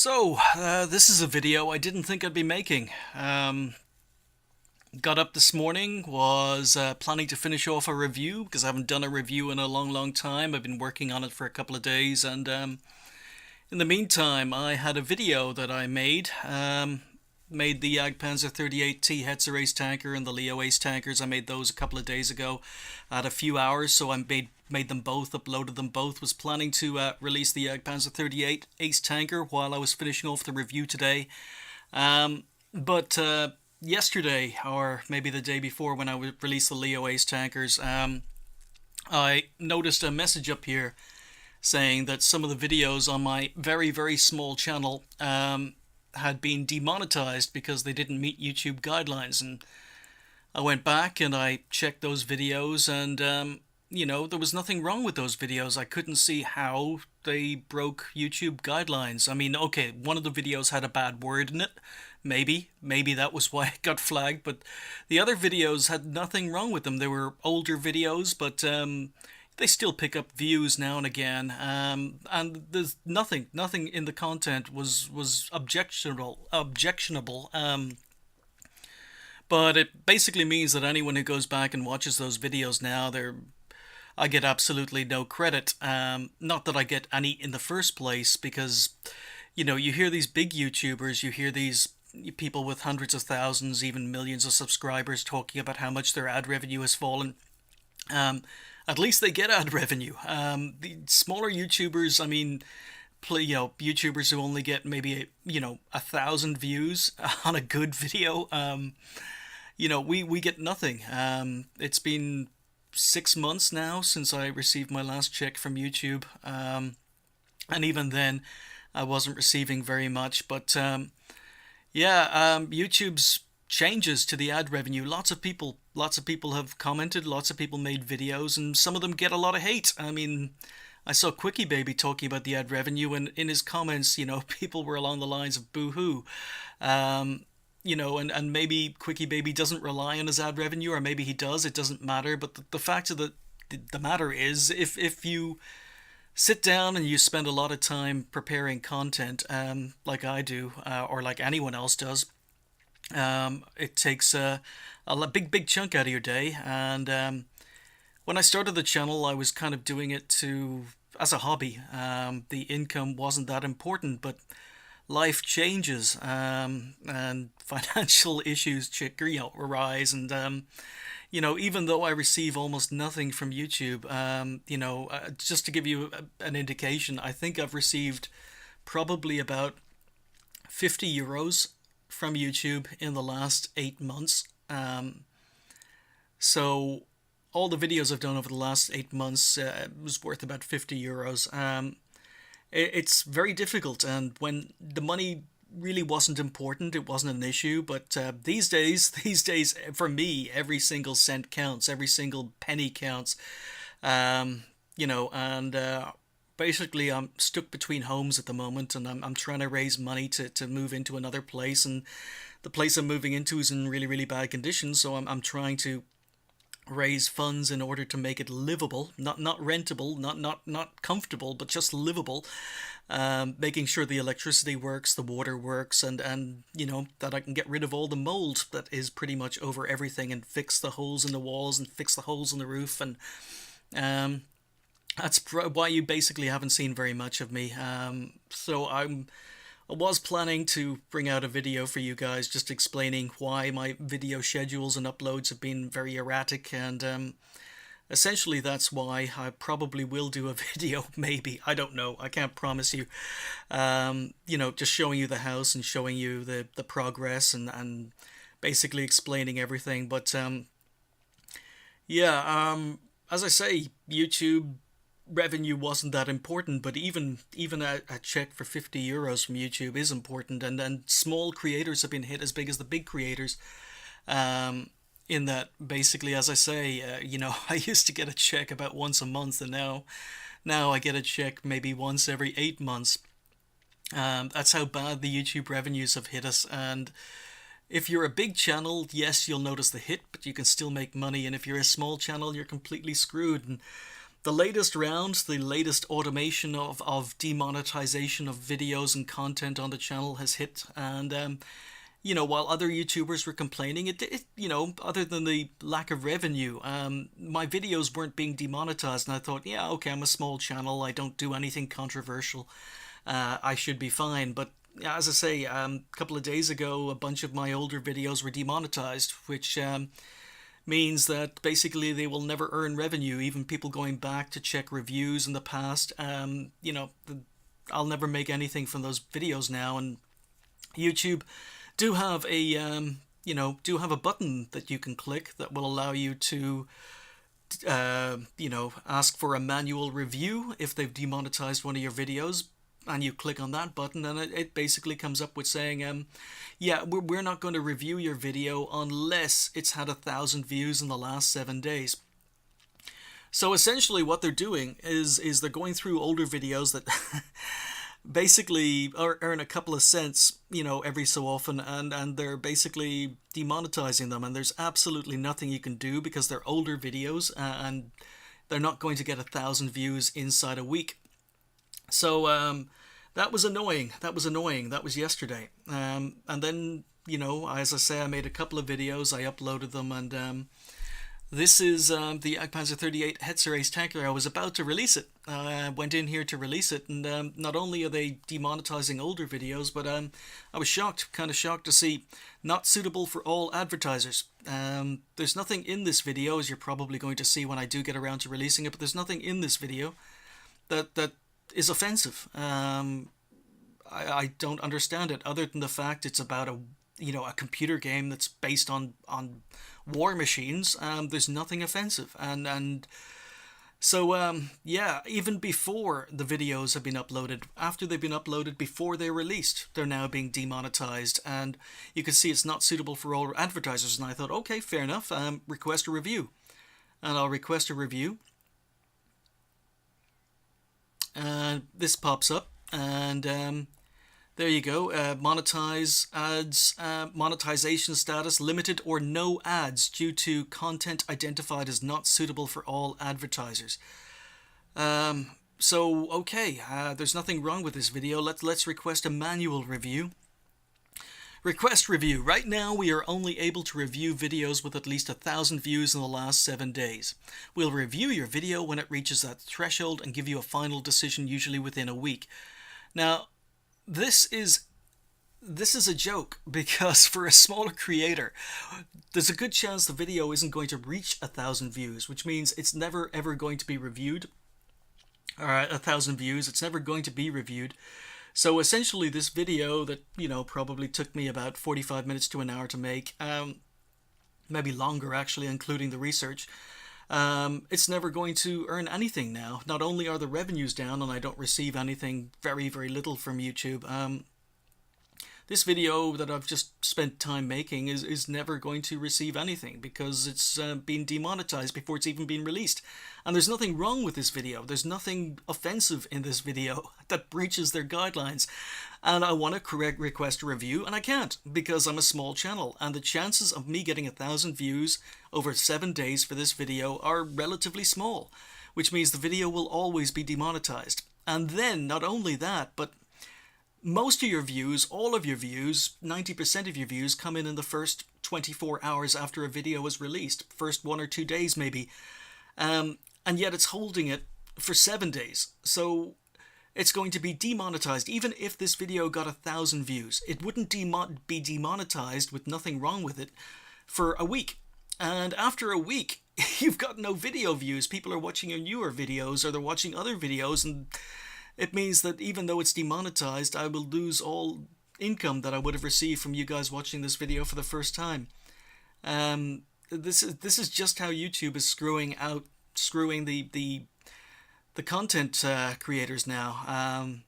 This is a video I didn't think I'd be making. Got up this morning, was planning to finish off a review because I haven't done a review in a long time. I've been working on it for a couple of days, and in the meantime, I had a video that I made. Made the Jagdpanzer 38T Hetzer Ace tanker and the Leo Ace tankers. I made those a couple of days ago. I had a few hours, so I made them both, uploaded them both. Was planning to release the Jagdpanzer 38 Ace tanker while I was finishing off the review today. But yesterday, or maybe the day before, when I released the Leo Ace tankers, I noticed a message up here saying that some of the videos on my very small channel had been demonetized because they didn't meet YouTube guidelines. And I went back and I checked those videos, and there was nothing wrong with those videos. I couldn't see how they broke YouTube guidelines. I mean, okay, one of the videos had a bad word in it. Maybe that was why it got flagged, but the other videos had nothing wrong with them. They were older videos, but they still pick up views now and again, and there's nothing in the content was objectionable. But it basically means that anyone who goes back and watches those videos now, I get absolutely no credit. Not that I get any in the first place, because you hear these big YouTubers, you hear these people with hundreds of thousands, even millions of subscribers talking about how much their ad revenue has fallen. At least they get ad revenue. The smaller YouTubers, I mean, YouTubers who only get maybe 1,000 views on a good video, we get nothing. It's been 6 months now since I received my last check from YouTube, and even then, I wasn't receiving very much. But YouTube's changes to the ad revenue. Lots of people have commented, lots of people made videos, and some of them get a lot of hate. I mean, I saw Quickie Baby talking about the ad revenue, and in his comments, people were along the lines of boo-hoo. And maybe Quickie Baby doesn't rely on his ad revenue, or maybe he does, it doesn't matter. But the fact of the matter is, if you sit down and you spend a lot of time preparing content, like I do, or like anyone else does, it takes a big chunk out of your day. And when I started the channel, I was kind of doing it as a hobby. The income wasn't that important, but life changes, and financial issues arise, and even though I receive almost nothing from YouTube, just to give you an indication, I think I've received probably about 50 euros from YouTube in the last 8 months. So all the videos I've done over the last 8 months was worth about 50 euros. It's very difficult, and when the money really wasn't important, it wasn't an issue. But these days, for me, every single cent counts, every single penny counts. And basically, I'm stuck between homes at the moment, and I'm trying to raise money to move into another place, and the place I'm moving into is in really bad condition. So I'm trying to raise funds in order to make it livable, not rentable, not comfortable, but just livable. Making sure the electricity works, the water works, and that I can get rid of all the mold that is pretty much over everything, and fix the holes in the walls and fix the holes in the roof. And that's why you basically haven't seen very much of me. So I was planning to bring out a video for you guys just explaining why my video schedules and uploads have been very erratic, and essentially that's why I probably will do a video, maybe. I don't know. I can't promise you. Just showing you the house and showing you the progress, and basically explaining everything. But as I say, YouTube revenue wasn't that important, but even a check for 50 euros from YouTube is important, and small creators have been hit as big as the big creators, in that basically, as I say, I used to get a check about once a month, and now I get a check maybe once every 8 months. That's how bad the YouTube revenues have hit us. And if you're a big channel, yes, you'll notice the hit, but you can still make money, and if you're a small channel, you're completely screwed. And the latest round, the latest automation of demonetization of videos and content on the channel has hit, and while other YouTubers were complaining, other than the lack of revenue, my videos weren't being demonetized, and I thought, yeah, okay, I'm a small channel, I don't do anything controversial, I should be fine. But yeah, as I say, a couple of days ago, a bunch of my older videos were demonetized, which means that basically they will never earn revenue. Even people going back to check reviews in the past, I'll never make anything from those videos now. And YouTube do have a button that you can click that will allow you to ask for a manual review if they've demonetized one of your videos, and you click on that button, and it basically comes up with saying, yeah, we're not going to review your video unless it's had 1,000 views in the last 7 days. So essentially what they're doing is they're going through older videos that basically earn a couple of cents, every so often, and they're basically demonetizing them, and there's absolutely nothing you can do because they're older videos, and they're not going to get 1,000 views inside a week. So that was annoying. That was yesterday. And then, as I say, I made a couple of videos. I uploaded them, and this is the Jagdpanzer 38 Hetzer Ace tanker. I was about to release it. I went in here to release it, and not only are they demonetizing older videos, but I was kind of shocked to see not suitable for all advertisers. There's nothing in this video, as you're probably going to see when I do get around to releasing it, but there's nothing in this video that is offensive. I don't understand it, other than the fact it's about a computer game that's based on war machines. There's nothing offensive, and so yeah, even before the videos have been uploaded, after they've been uploaded, before they're released, they're now being demonetized, and you can see it's not suitable for all advertisers. And I thought, okay, fair enough, request a review, and I'll request a review. This pops up, and there you go. Monetize ads, monetization status limited or no ads due to content identified as not suitable for all advertisers. So okay, there's nothing wrong with this video. Let's request a manual review. Request review. Right now we are only able to review videos with at least 1,000 views in the last 7 days. We'll review your video when it reaches that threshold and give you a final decision, usually within a week. Now, this is a joke, because for a smaller creator, there's a good chance the video isn't going to reach 1,000 views, which means it's never ever going to be reviewed. 1,000 views, it's never going to be reviewed. So essentially this video that, probably took me about 45 minutes to an hour to make, maybe longer actually, including the research, it's never going to earn anything now. Not only are the revenues down and I don't receive anything, very, very little from YouTube, this video that I've just spent time making is never going to receive anything, because it's been demonetized before it's even been released. And there's nothing wrong with this video. There's nothing offensive in this video that breaches their guidelines. And I want to request a review, and I can't, because I'm a small channel, and the chances of me getting 1,000 views over 7 days for this video are relatively small, which means the video will always be demonetized. And then, not only that, but most of your views, all of your views, 90% of your views come in the first 24 hours after a video is released, first 1 or 2 days maybe, and yet it's holding it for 7 days. So it's going to be demonetized. Even if this video got 1,000 views, it wouldn't be demonetized with nothing wrong with it for a week. And after a week, you've got no video views. People are watching your newer videos, or they're watching other videos, and it means that even though it's demonetized, I will lose all income that I would have received from you guys watching this video for the first time. This is just how YouTube is screwing the content creators now.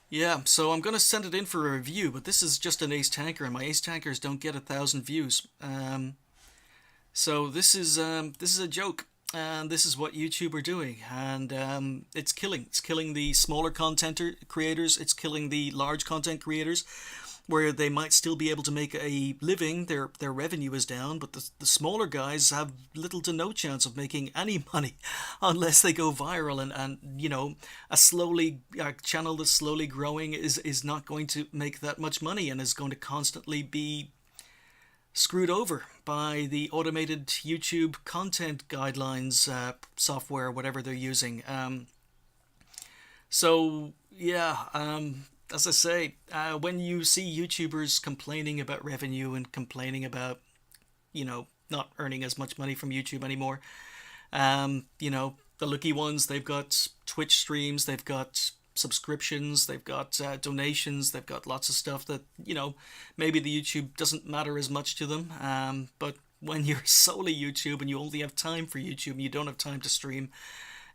Yeah, so I'm gonna send it in for a review, but this is just an ace tanker, and my ace tankers don't get 1,000 views. So this is a joke. And this is what YouTube are doing, and it's killing the smaller content creators, it's killing the large content creators, where they might still be able to make a living. Their revenue is down, but the smaller guys have little to no chance of making any money unless they go viral. And you know, a channel that's slowly growing is not going to make that much money and is going to constantly be screwed over by the automated YouTube content guidelines software, whatever they're using. So yeah, as I say, when you see YouTubers complaining about revenue and complaining about, you know, not earning as much money from YouTube anymore, you know, the lucky ones, they've got Twitch streams, they've got subscriptions, they've got donations, they've got lots of stuff that, you know, maybe the YouTube doesn't matter as much to them. But when you're solely YouTube and you only have time for YouTube and you don't have time to stream,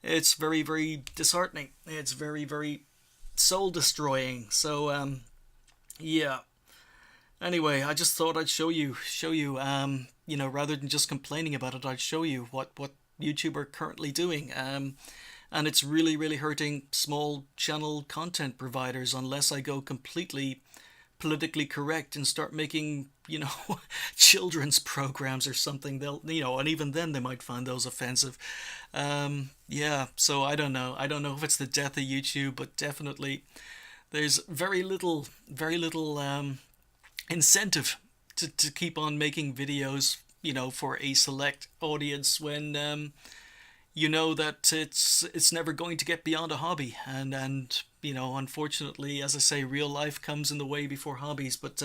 it's very, very disheartening. It's very, very soul destroying. So yeah. Anyway, I just thought I'd show you, you know, rather than just complaining about it, I'd show you what YouTube are currently doing. And it's really, really hurting small channel content providers unless I go completely politically correct and start making, you know, children's programs or something. They'll, you know, and even then they might find those offensive. Yeah, so I don't know. I don't know if it's the death of YouTube, but definitely there's very little incentive to keep on making videos, you know, for a select audience when you know that it's never going to get beyond a hobby, and you know, unfortunately, as I say, real life comes in the way before hobbies. But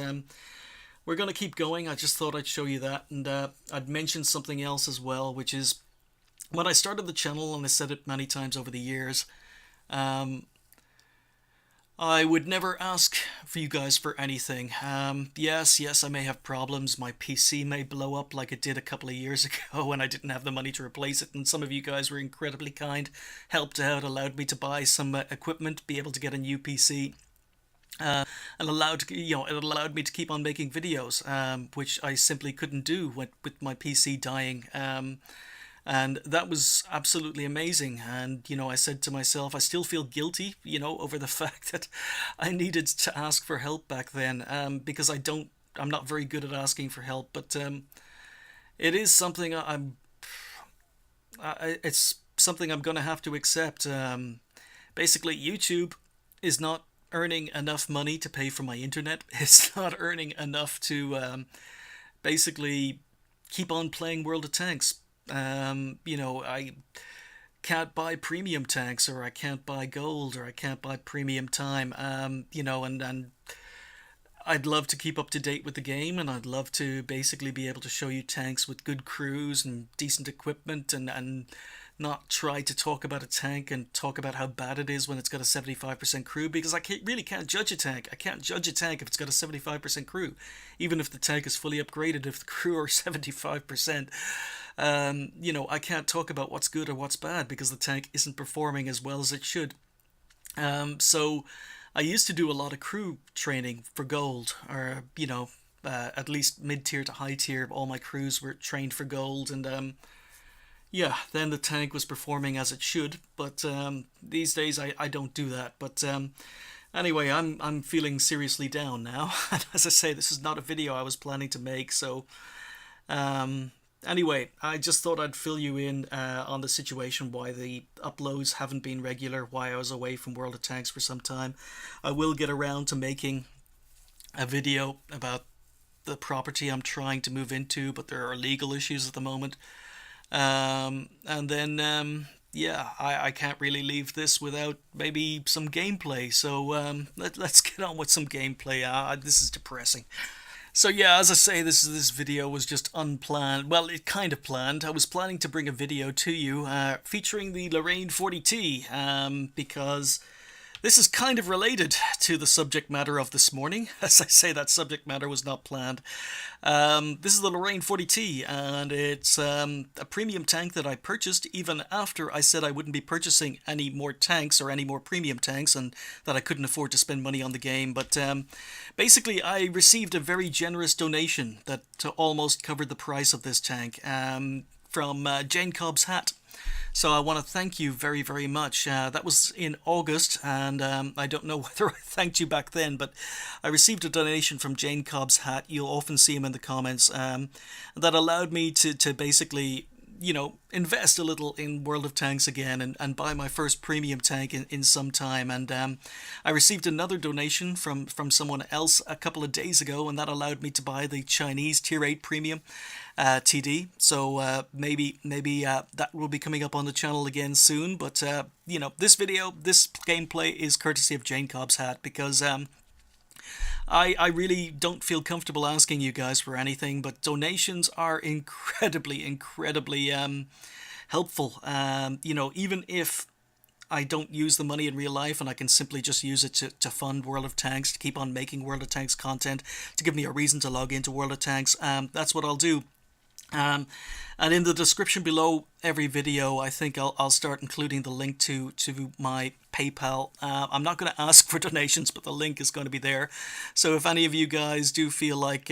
we're gonna keep going. I just thought I'd show you that, and I'd mention something else as well, which is when I started the channel, and I said it many times over the years, I would never ask for you guys for anything. Yes, I may have problems. My PC may blow up like it did a couple of years ago when I didn't have the money to replace it. And some of you guys were incredibly kind, helped out, allowed me to buy some equipment, be able to get a new PC. And it allowed me to keep on making videos, which I simply couldn't do with my PC dying. And that was absolutely amazing. And, you know, I said to myself, I still feel guilty, you know, over the fact that I needed to ask for help back then, because I'm not very good at asking for help. But it is something it's something I'm going to have to accept. Basically, YouTube is not earning enough money to pay for my internet. It's not earning enough to basically keep on playing World of Tanks. You know, I can't buy premium tanks, or I can't buy gold, or I can't buy premium time. You know, and I'd love to keep up to date with the game, and I'd love to basically be able to show you tanks with good crews and decent equipment, and not try to talk about a tank and talk about how bad it is when it's got a 75% crew, because I really can't judge a tank. I can't judge a tank if it's got a 75% crew, even if the tank is fully upgraded. If the crew are 75%, you know, I can't talk about what's good or what's bad because the tank isn't performing as well as it should. So I used to do a lot of crew training for gold, or, you know, at least mid-tier to high-tier. All my crews were trained for gold, and yeah, then the tank was performing as it should. But these days I don't do that. But anyway, I'm feeling seriously down now. And as I say, this is not a video I was planning to make, so anyway, I just thought I'd fill you in on the situation, why the uploads haven't been regular, why I was away from World of Tanks for some time. I will get around to making a video about the property I'm trying to move into, but there are legal issues at the moment. And then, yeah, I can't really leave this without maybe some gameplay. So let's get on with some gameplay. This is depressing. So yeah, as I say, this video was just unplanned. Well, it kind of planned. I was planning to bring a video to you featuring the Lorraine 40T, because this is kind of related to the subject matter of this morning. As I say, that subject matter was not planned. This is the Lorraine 40T, and it's a premium tank that I purchased even after I said I wouldn't be purchasing any more tanks or any more premium tanks, and that I couldn't afford to spend money on the game. But basically, I received a very generous donation that almost covered the price of this tank from Jane Cobb's Hat. So I want to thank you very, very much. That was in August, and I don't know whether I thanked you back then, but I received a donation from Jane Cobb's Hat. You'll often see him in the comments. That allowed me to basically, invest a little in World of Tanks again and buy my first premium tank in some time. And I received another donation from someone else a couple of days ago, and that allowed me to buy the Chinese Tier 8 premium TD. So maybe that will be coming up on the channel again soon. But, this gameplay is courtesy of Jane Cobb's Hat, because I really don't feel comfortable asking you guys for anything, but donations are incredibly helpful. Even if I don't use the money in real life and I can simply just use it to fund World of Tanks, to keep on making World of Tanks content, to give me a reason to log into World of Tanks, that's what I'll do. And in the description below every video, I think I'll start including the link to my PayPal. I'm not going to ask for donations, but the link is going to be there. So if any of you guys do feel like,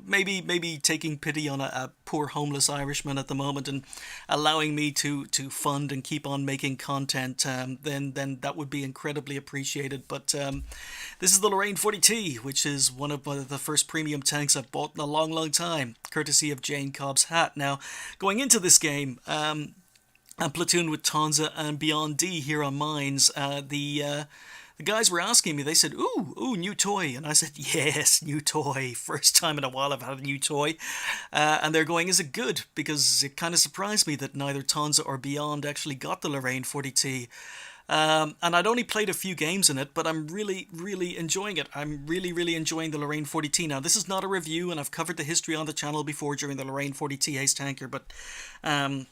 maybe taking pity on a poor homeless Irishman at the moment and allowing me to fund and keep on making content, then that would be incredibly appreciated. But this is the Lorraine 40T, which is one of the first premium tanks I've bought in a long time, courtesy of Jane Cobb's Hat. Now, going into this game, I'm platooned with Tonza and Beyond D here on mines. The guys were asking me, they said, ooh, new toy. And I said, yes, new toy. First time in a while I've had a new toy. And they're going, is it good? Because it kind of surprised me that neither Tonza or Beyond actually got the Lorraine 40T. And I'd only played a few games in it, but I'm really enjoying it. I'm really enjoying the Lorraine 40T. Now, this is not a review, and I've covered the history on the channel before during the Lorraine 40T Ace Tanker, but I'm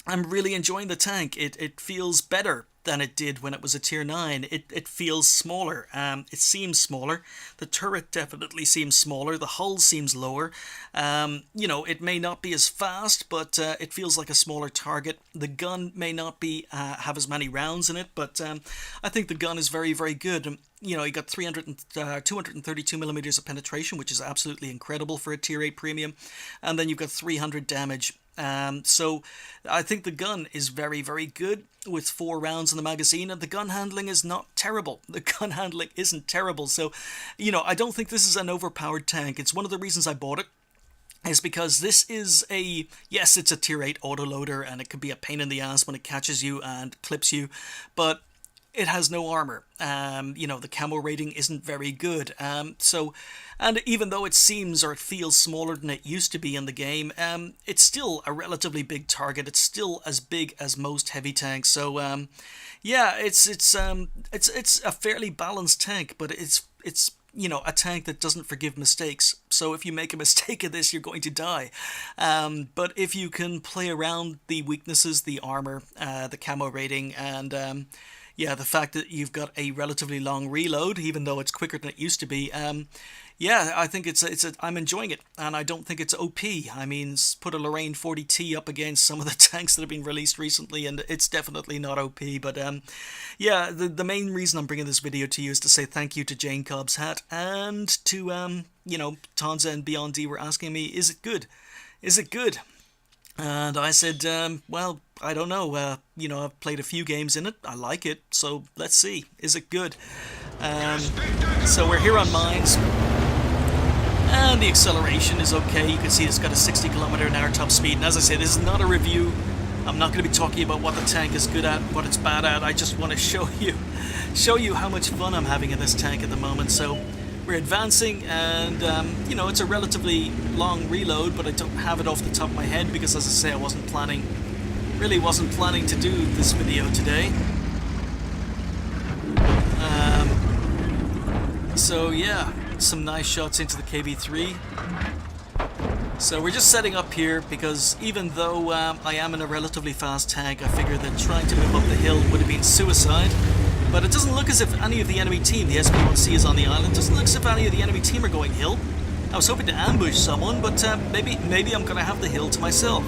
really enjoying the tank. It feels better than it did when it was a tier 9. It feels smaller. It seems smaller. The turret definitely seems smaller. The hull seems lower. It may not be as fast, but it feels like a smaller target. The gun may not be have as many rounds in it, but I think the gun is very good. You got 232 millimeters of penetration, which is absolutely incredible for a tier 8 premium, and then you've got 300 damage. So I think the gun is very good with 4 rounds in the magazine, and the gun handling is not terrible. The gun handling isn't terrible. So, I don't think this is an overpowered tank. It's one of the reasons I bought it, is because this is yes, it's a tier 8 autoloader, and it can be a pain in the ass when it catches you and clips you, but it has no armor. The camo rating isn't very good. And even though it seems or it feels smaller than it used to be in the game, it's still a relatively big target. It's still as big as most heavy tanks. So, it's a fairly balanced tank, but it's a tank that doesn't forgive mistakes. So if you make a mistake of this, you're going to die. But if you can play around the weaknesses, the armor, the camo rating, and the fact that you've got a relatively long reload, even though it's quicker than it used to be, I think I'm enjoying it, and I don't think it's OP. I mean, put a Lorraine 40T up against some of the tanks that have been released recently, and it's definitely not OP. But the main reason I'm bringing this video to you is to say thank you to Jane Cobb's Hat, and to Tonza and Beyond D were asking me, is it good? Is it good? And I said, well, I don't know. I've played a few games in it. I like it, so let's see. Is it good? So we're here on mines, and the acceleration is okay. You can see it's got a 60 km/h top speed. And as I say, this is not a review. I'm not going to be talking about what the tank is good at, what it's bad at. I just want to show you how much fun I'm having in this tank at the moment. So we're advancing, and it's a relatively long reload, but I don't have it off the top of my head because, as I say, I wasn't planning to do this video today. So yeah, some nice shots into the KB3. So we're just setting up here because even though I am in a relatively fast tank, I figure that trying to move up the hill would have been suicide. But it doesn't look as if any of the enemy team, the SP1C is on the island, doesn't look as if any of the enemy team are going hill. I was hoping to ambush someone, but maybe I'm going to have the hill to myself.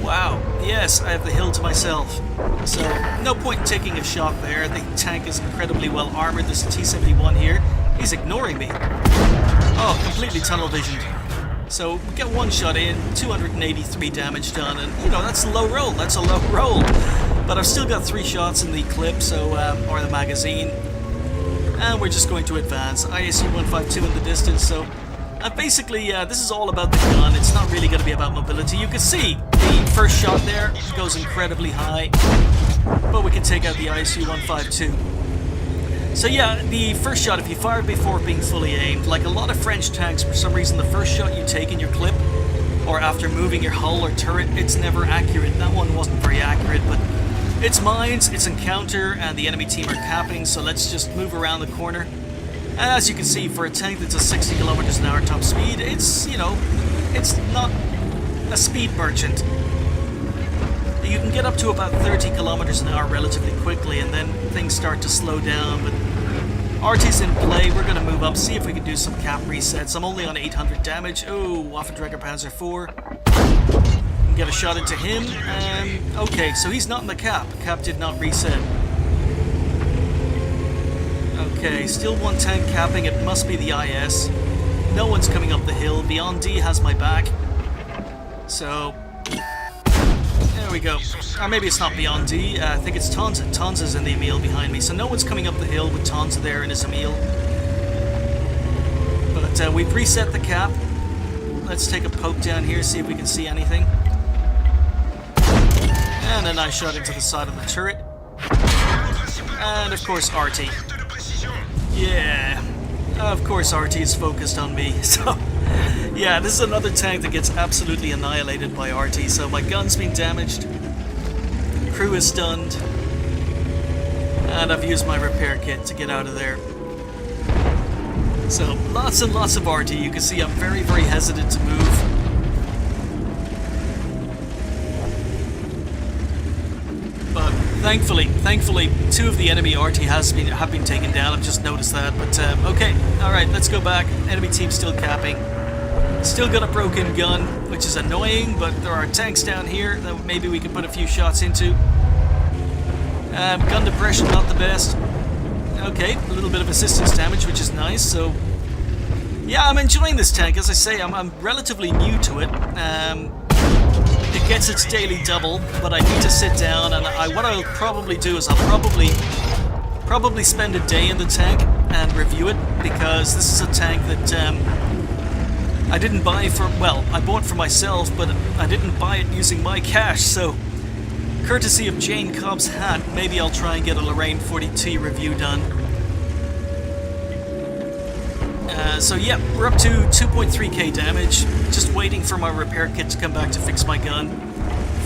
Wow, yes, I have the hill to myself. So, no point in taking a shot there. The tank is incredibly well armored. This T-71 here, he's ignoring me. Oh, completely tunnel visioned. So we get one shot in, 283 damage done, and you know, that's a low roll, that's a low roll. But I've still got 3 shots in the clip, so or the magazine. And we're just going to advance. ISU 152 in the distance, so basically this is all about the gun. It's not really going to be about mobility. You can see the first shot there goes incredibly high, but we can take out the ISU 152. So yeah, the first shot, if you fire before being fully aimed, like a lot of French tanks, for some reason the first shot you take in your clip, or after moving your hull or turret, it's never accurate. That one wasn't very accurate, but it's mines, it's encounter, and the enemy team are capping, so let's just move around the corner. And as you can see, for a tank that's a 60 kilometers an hour top speed, it's, you know, it's not a speed merchant. You can get up to about 30 kilometers an hour relatively quickly, and then things start to slow down. But RT's in play. We're going to move up, see if we can do some cap resets. I'm only on 800 damage. Oh, Waffenträger Panzer 4. Get a shot into him, and okay, so he's not in the cap. Cap did not reset. Okay, still one tank capping. It must be the IS. No one's coming up the hill. Beyond D has my back. So there we go. Or maybe it's not Beyond D. I think it's Tonza. Tonza's in the Emil behind me. So no one's coming up the hill with Tonza there in his Emil. But we've reset the cap. Let's take a poke down here, see if we can see anything. And a nice shot into the side of the turret. And of course RT. Yeah. Of course RT is focused on me. So yeah, this is another tank that gets absolutely annihilated by RT. So my gun's been damaged. Crew is stunned. And I've used my repair kit to get out of there. So lots and lots of RT. You can see I'm very, very hesitant to move. But thankfully, 2 of the enemy RT have been taken down. I've just noticed that. But okay, all right, let's go back. Enemy team still capping. Still got a broken gun, which is annoying. But there are tanks down here that maybe we can put a few shots into. Gun depression not the best. Okay, a little bit of assistance damage, which is nice. So yeah, I'm enjoying this tank. As I say, I'm relatively new to it. It gets its daily double, but I need to sit down, and what I'll probably do is I'll probably spend a day in the tank and review it, because this is a tank that I didn't buy for, well, I bought for myself, but I didn't buy it using my cash, so courtesy of Jane Cobb's hat, maybe I'll try and get a Lorraine 40T review done. So yeah, we're up to 2.3k damage, just waiting for my repair kit to come back to fix my gun.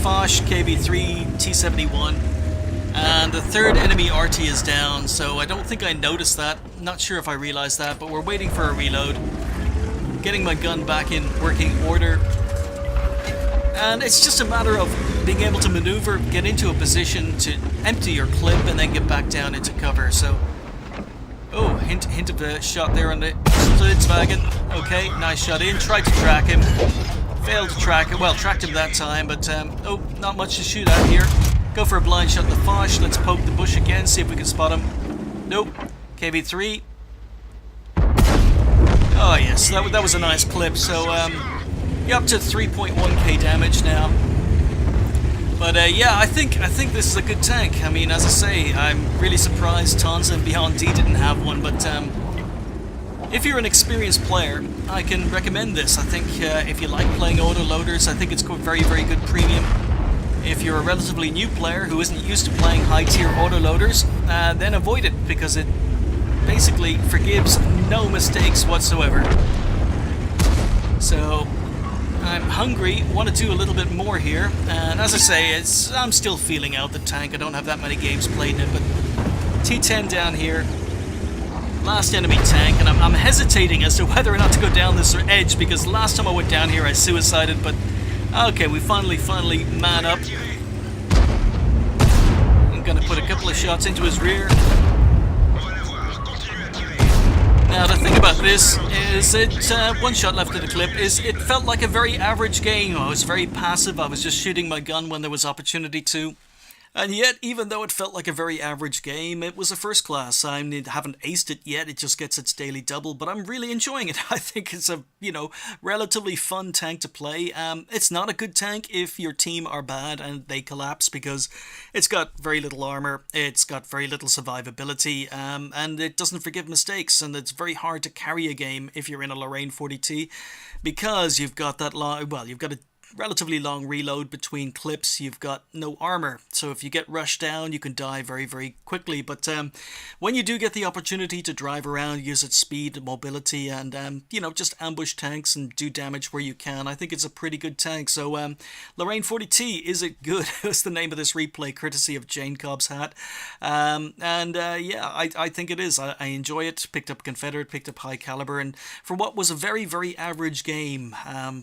Foch, KV3, T71, and the 3rd enemy RT is down, so I don't think I noticed that. Not sure if I realized that, but we're waiting for a reload. Getting my gun back in working order. And it's just a matter of being able to maneuver, get into a position to empty your clip, and then get back down into cover, so... Oh, hint of a shot there on the Volkswagen. Okay, nice shot in. Tried to track him. Failed to track him. Well, tracked him that time, but oh, not much to shoot at here. Go for a blind shot in the Foch. Let's poke the bush again, see if we can spot him. Nope. KV3. Oh yes, that was a nice clip. So you're up to 3.1k damage now. But yeah, I think this is a good tank. I mean, as I say, I'm really surprised Tonza and Beyond D didn't have one, but if you're an experienced player, I can recommend this. I think if you like playing autoloaders, I think it's very, very good premium. If you're a relatively new player who isn't used to playing high-tier autoloaders, then avoid it, because it basically forgives no mistakes whatsoever. So I'm hungry, want to do a little bit more here, and as I say, I'm still feeling out the tank. I don't have that many games played in it, but T10 down here, last enemy tank, and I'm hesitating as to whether or not to go down this edge, because last time I went down here I suicided, but okay, we finally man up. I'm gonna put a couple of shots into his rear. Now the thing about this is one shot left of the clip, it felt like a very average game. I was very passive, I was just shooting my gun when there was opportunity to. And yet, even though it felt like a very average game, it was a first class. I haven't aced it yet, it just gets its daily double, but I'm really enjoying it. I think it's a, relatively fun tank to play. It's not a good tank if your team are bad and they collapse because it's got very little armor, it's got very little survivability, and it doesn't forgive mistakes, and it's very hard to carry a game if you're in a Lorraine 40T because you've got that long, well, you've got a relatively long reload between clips. You've got no armor, so if you get rushed down, you can die very, very quickly. But when you do get the opportunity to drive around, use its speed, mobility, and just ambush tanks and do damage where you can, I think it's a pretty good tank. So Lorraine 40T, is it good? That's the name of this replay, courtesy of Jane Cobb's hat. I think it is. I enjoy it. Picked up Confederate, picked up High Caliber, and for what was a very, very average game,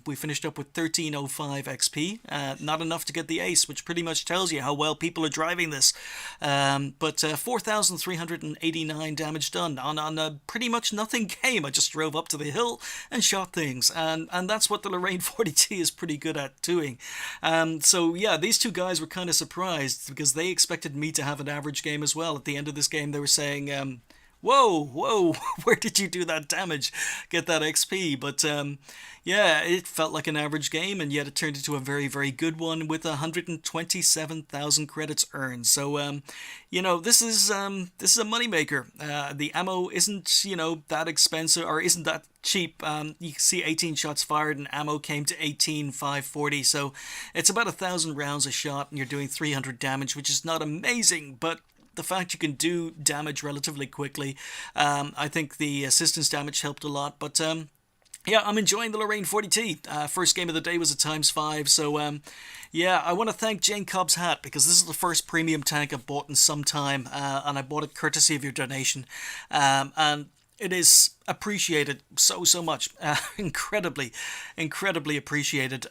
we finished up with 1305 XP, not enough to get the ace, which pretty much tells you how well people are driving this. But 4,389 damage done on a pretty much nothing game. I just drove up to the hill and shot things, and that's what the Lorraine 40T is pretty good at doing. So yeah, these two guys were kind of surprised because they expected me to have an average game as well. At the end of this game, they were saying, whoa, where did you do that damage? Get that XP. But yeah, it felt like an average game, and yet it turned into a very, very good one with 127,000 credits earned. So, this is a moneymaker. The ammo isn't, that expensive, or isn't that cheap. You can see 18 shots fired and ammo came to 18,540. So it's about 1,000 rounds a shot, and you're doing 300 damage, which is not amazing, but the fact you can do damage relatively quickly, I think the assistance damage helped a lot. But yeah, I'm enjoying the Lorraine 40T. First game of the day was a ×5, so yeah, I want to thank Jane Cobb's hat because this is the first premium tank I've bought in some time, and I bought it courtesy of your donation, and it is appreciated so much, incredibly appreciated.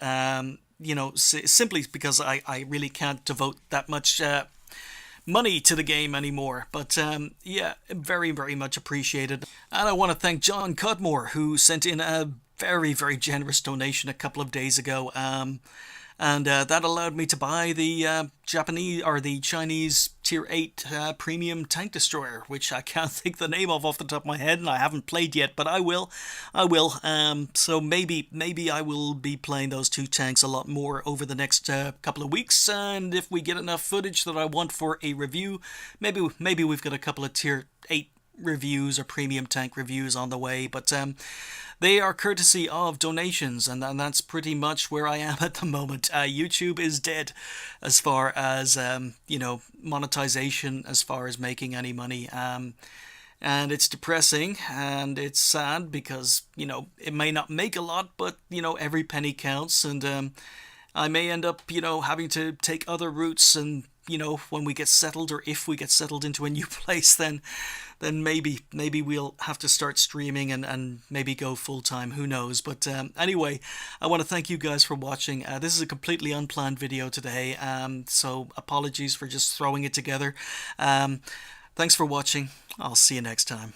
Simply because I really can't devote that much money to the game anymore. But yeah, very, very much appreciated. And I want to thank John Cudmore, who sent in a very, very generous donation a couple of days ago. And that allowed me to buy the Japanese or the Chinese Tier 8 premium tank destroyer, which I can't think the name of off the top of my head, and I haven't played yet, but I will. So maybe I will be playing those two tanks a lot more over the next couple of weeks, and if we get enough footage that I want for a review, maybe we've got a couple of Tier 8 reviews or premium tank reviews on the way. But they are courtesy of donations, and that's pretty much where I am at the moment. YouTube is dead as far as monetization, as far as making any money, and it's depressing and it's sad because it may not make a lot, but every penny counts, and I may end up having to take other routes, and when we get settled, or if we get settled into a new place, then maybe we'll have to start streaming and maybe go full-time, who knows. But anyway, I want to thank you guys for watching. This is a completely unplanned video today, so apologies for just throwing it together. Thanks for watching. I'll see you next time.